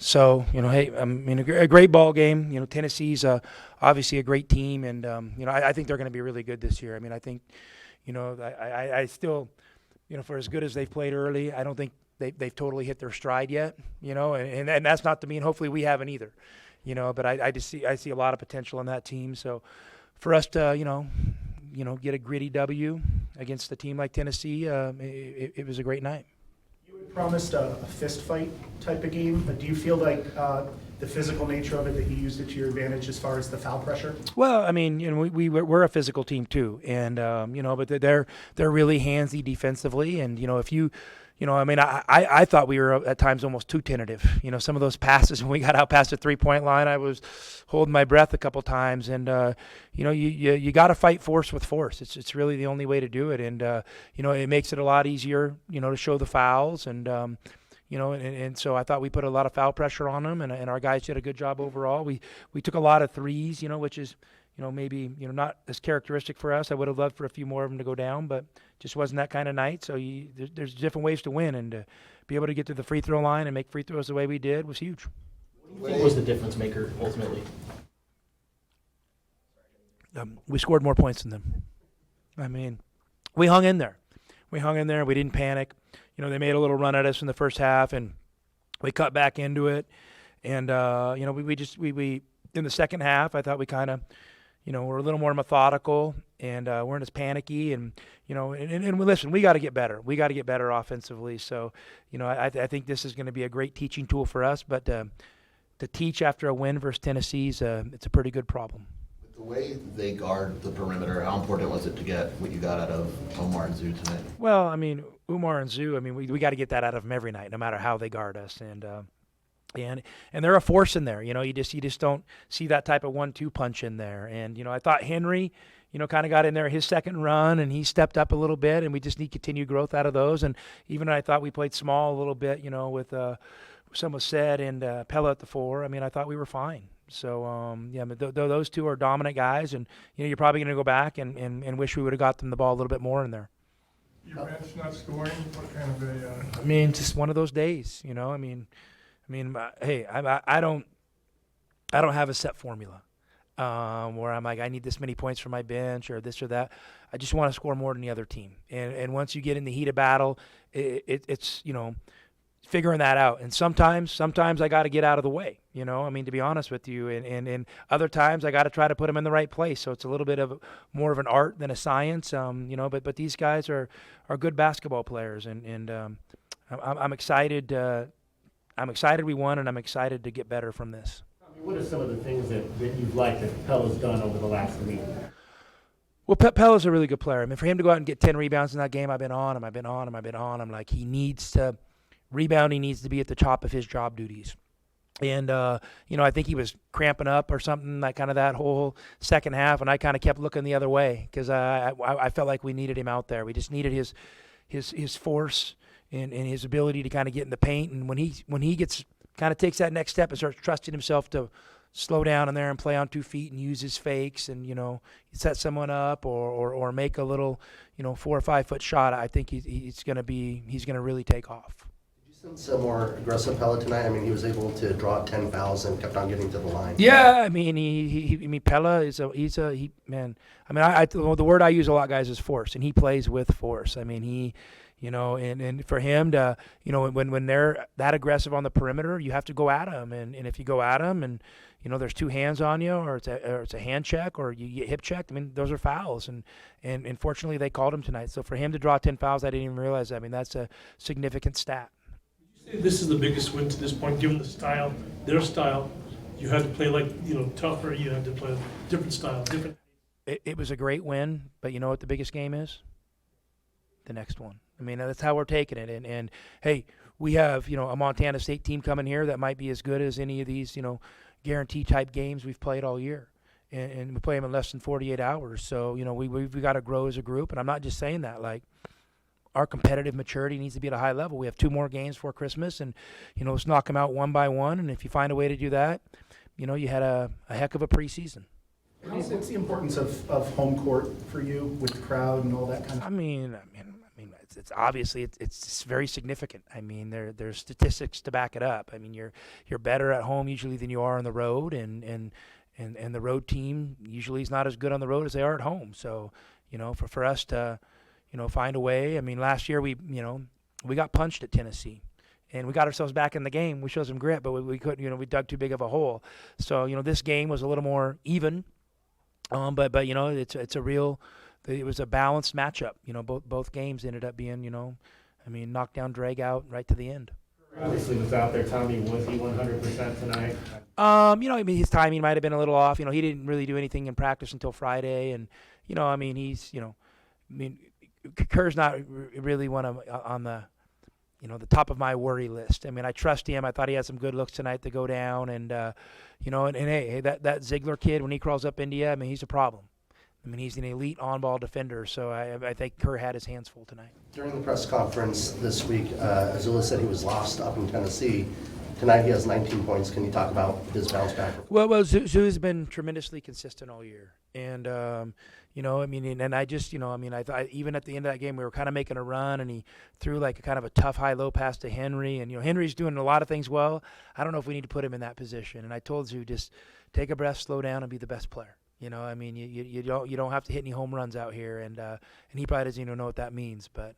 So, hey, I mean, a great ball game. Tennessee's obviously a great team, and I think they're going to be really good this year. I mean, I think, I still, for as good as they've played early, I don't think they've totally hit their stride yet. And that's not to mean hopefully we haven't either. But I see a lot of potential in that team. So, for us to get a gritty W against a team like Tennessee, it was a great night. Promised a fist fight type of game, but do you feel like the physical nature of it, that you used it to your advantage as far as the foul pressure? Well, I mean, we're a physical team too, and but they're really handsy defensively, and if you. I mean, I thought we were at times almost too tentative. Some of those passes when we got out past the 3-point line, I was holding my breath a couple times. And you got to fight force with force. It's really the only way to do it. And it makes it a lot easier, to show the fouls. And and so I thought we put a lot of foul pressure on them, and our guys did a good job overall. We took a lot of threes, which is maybe not as characteristic for us. I would have loved for a few more of them to go down, but just wasn't that kind of night. So there's different ways to win, and to be able to get to the free throw line and make free throws the way we did was huge. What was the difference maker ultimately? We scored more points than them. I mean, we hung in there. We didn't panic. They made a little run at us in the first half, and we cut back into it. And we in the second half, I thought we kind of. We're a little more methodical, and weren't as panicky, and listen, we got to get better. We got to get better offensively. So, I think this is going to be a great teaching tool for us. But to teach after a win versus Tennessee, it's a pretty good problem. With the way they guard the perimeter, how important was it to get what you got out of Omar and Zoo tonight? Well, I mean, Umar and Zoo, I mean, we got to get that out of them every night, no matter how they guard us, and they're a force in there. You just don't see that type of 1-2 punch in there. And I thought Henry, kind of got in there his second run, and he stepped up a little bit, and we just need continued growth out of those. And even I thought we played small a little bit, with some was said and Pella at the 4. I mean, I thought we were fine. So but those two are dominant guys, and you're probably going to go back and wish we would have got them the ball a little bit more in there. Your bench not scoring. What kind of a? I mean, just one of those days. I mean, hey, I don't have a set formula where I'm like, I need this many points from my bench or this or that. I just want to score more than the other team. And once you get in the heat of battle, it's figuring that out. And sometimes I got to get out of the way. I mean, to be honest with you. And other times I got to try to put them in the right place. So it's a little bit of more of an art than a science. But these guys are good basketball players, and I'm excited. I'm excited we won, and I'm excited to get better from this. What are some of the things that you've liked that Pella's done over the last week? Well, Pella's a really good player. I mean, for him to go out and get 10 rebounds in that game, I've been on him. I'm like, he needs to rebound. He needs to be at the top of his job duties. And, I think he was cramping up or something, like kind of that whole second half, and I kind of kept looking the other way because I felt like we needed him out there. We just needed his force and his ability to kind of get in the paint. And when he gets kind of takes that next step and starts trusting himself to slow down in there and play on 2 feet and use his fakes and, set someone up or make a little, 4 or 5 foot shot, I think he's going to really take off. Did you sense a more aggressive Pella tonight? I mean, he was able to draw 10 fouls and kept on getting to the line. Yeah, I mean, Pella is man. I mean, the word I use a lot, guys, is force, and he plays with force. I mean, he. And for him to, when they're that aggressive on the perimeter, you have to go at them. And if you go at them and, there's 2 hands on you or it's a hand check or you get hip checked, I mean, those are fouls. And fortunately they called him tonight. So for him to draw 10 fouls, I didn't even realize that. I mean, that's a significant stat. This is the biggest win to this point, given the style, their style. You had to play tougher. You had to play a different style, different. It was a great win, but you know what the biggest game is? The next one. I mean, that's how we're taking it. And hey, we have, a Montana State team coming here that might be as good as any of these, guarantee type games we've played all year. And we play them in less than 48 hours. So, we've got to grow as a group. And I'm not just saying that. Like, our competitive maturity needs to be at a high level. We have 2 more games before Christmas. And, let's knock them out one by one. And if you find a way to do that, you had a heck of a preseason. What's the importance of home court for you with the crowd and all that kind of? I mean, it's obviously it's very significant. I mean, there's statistics to back it up. I mean, you're better at home usually than you are on the road, and the road team usually is not as good on the road as they are at home. So, for us to, find a way. I mean, last year we got punched at Tennessee, and we got ourselves back in the game. We showed some grit, but we couldn't. We dug too big of a hole. So, this game was a little more even. But it's a real. It was a balanced matchup. Both games ended up being knock down, drag out, right to the end. Obviously was out there. Tommy, was he 100% tonight? His timing might have been a little off. He didn't really do anything in practice until Friday, and Kerr's not really one of on the the top of my worry list. I mean, I trust him. I thought he had some good looks tonight to go down, and hey, that Ziegler kid, when he crawls up India, I mean, he's a problem. I mean, he's an elite on-ball defender, so I think Kerr had his hands full tonight. During the press conference this week, Azula said he was lost up in Tennessee. Tonight he has 19 points. Can you talk about his bounce back? Well, Zoo's been tremendously consistent all year, and I thought even at the end of that game we were kind of making a run, and he threw like a kind of a tough high-low pass to Henry, and Henry's doing a lot of things well. I don't know if we need to put him in that position, and I told Zoo, just take a breath, slow down, and be the best player. You don't have to hit any home runs out here, and he probably doesn't even know what that means. But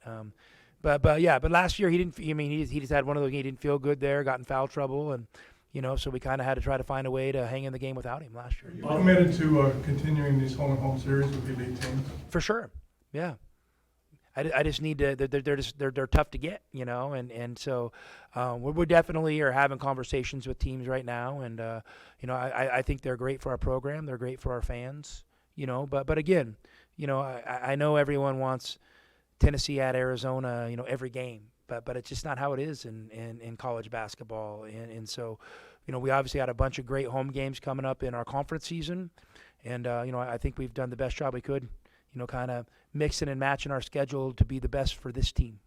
last year he didn't. I mean, he just had one of those. He didn't feel good there, got in foul trouble, and so we kind of had to try to find a way to hang in the game without him last year. Are you committed to continuing these home series with the elite teams? For sure, yeah. I just need to. They're tough to get, and so we definitely are having conversations with teams right now, and I think they're great for our program. They're great for our fans, But again, I know everyone wants Tennessee at Arizona, every game, but it's just not how it is in college basketball, and so we obviously had a bunch of great home games coming up in our conference season, and I think we've done the best job we could. Kind of mixing and matching our schedule to be the best for this team.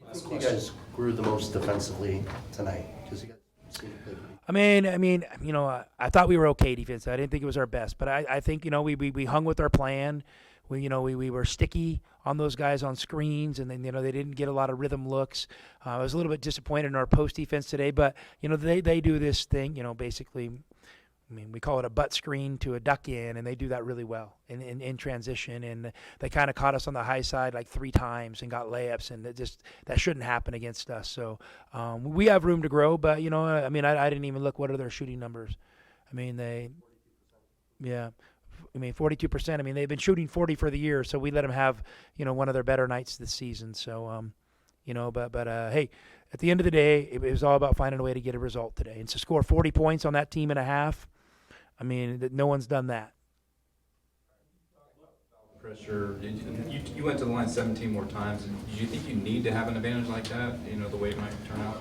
I think you guys grew the most defensively tonight because you guys seemed to play pretty. I thought we were okay defensively. I didn't think it was our best, but I think we hung with our plan. We were sticky on those guys on screens, and then they didn't get a lot of rhythm looks. I was a little bit disappointed in our post defense today, but they do this thing, basically. I mean, we call it a butt screen to a duck in, and they do that really well in transition. And they kind of caught us on the high side like 3 times and got layups, and that shouldn't happen against us. So we have room to grow, but I didn't even look what are their shooting numbers. 42%. I mean, they've been shooting 40 for the year, so we let them have one of their better nights this season. So hey, at the end of the day, it was all about finding a way to get a result today, and to score 40 points on that team and a half. I mean, no one's done that. Pressure. You went to the line 17 more times. Did you think you need to have an advantage like that? The way it might turn out.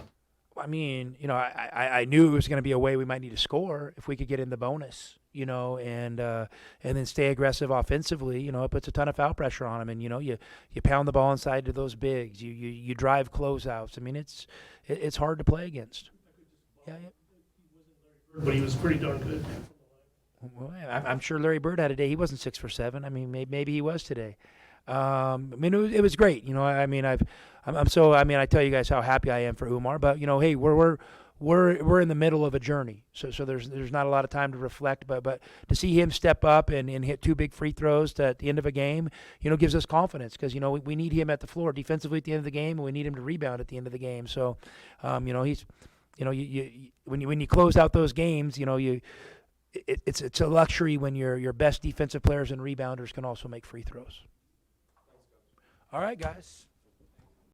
I mean, I knew it was going to be a way we might need to score if we could get in the bonus, and then stay aggressive offensively. It puts a ton of foul pressure on them, and you pound the ball inside to those bigs. You drive closeouts. I mean, it's hard to play against. Yeah. But he was pretty darn good. Well, I'm sure Larry Bird had a day. He wasn't 6 for 7. I mean, maybe he was today. It was great. I tell you guys how happy I am for Umar, but hey, we're in the middle of a journey, so there's not a lot of time to reflect, but to see him step up and hit 2 big free throws at the end of a game, gives us confidence, because we need him at the floor defensively at the end of the game, and we need him to rebound at the end of the game. So, he's, when you close out those games, it's a luxury when your best defensive players and rebounders can also make free throws. All right, guys.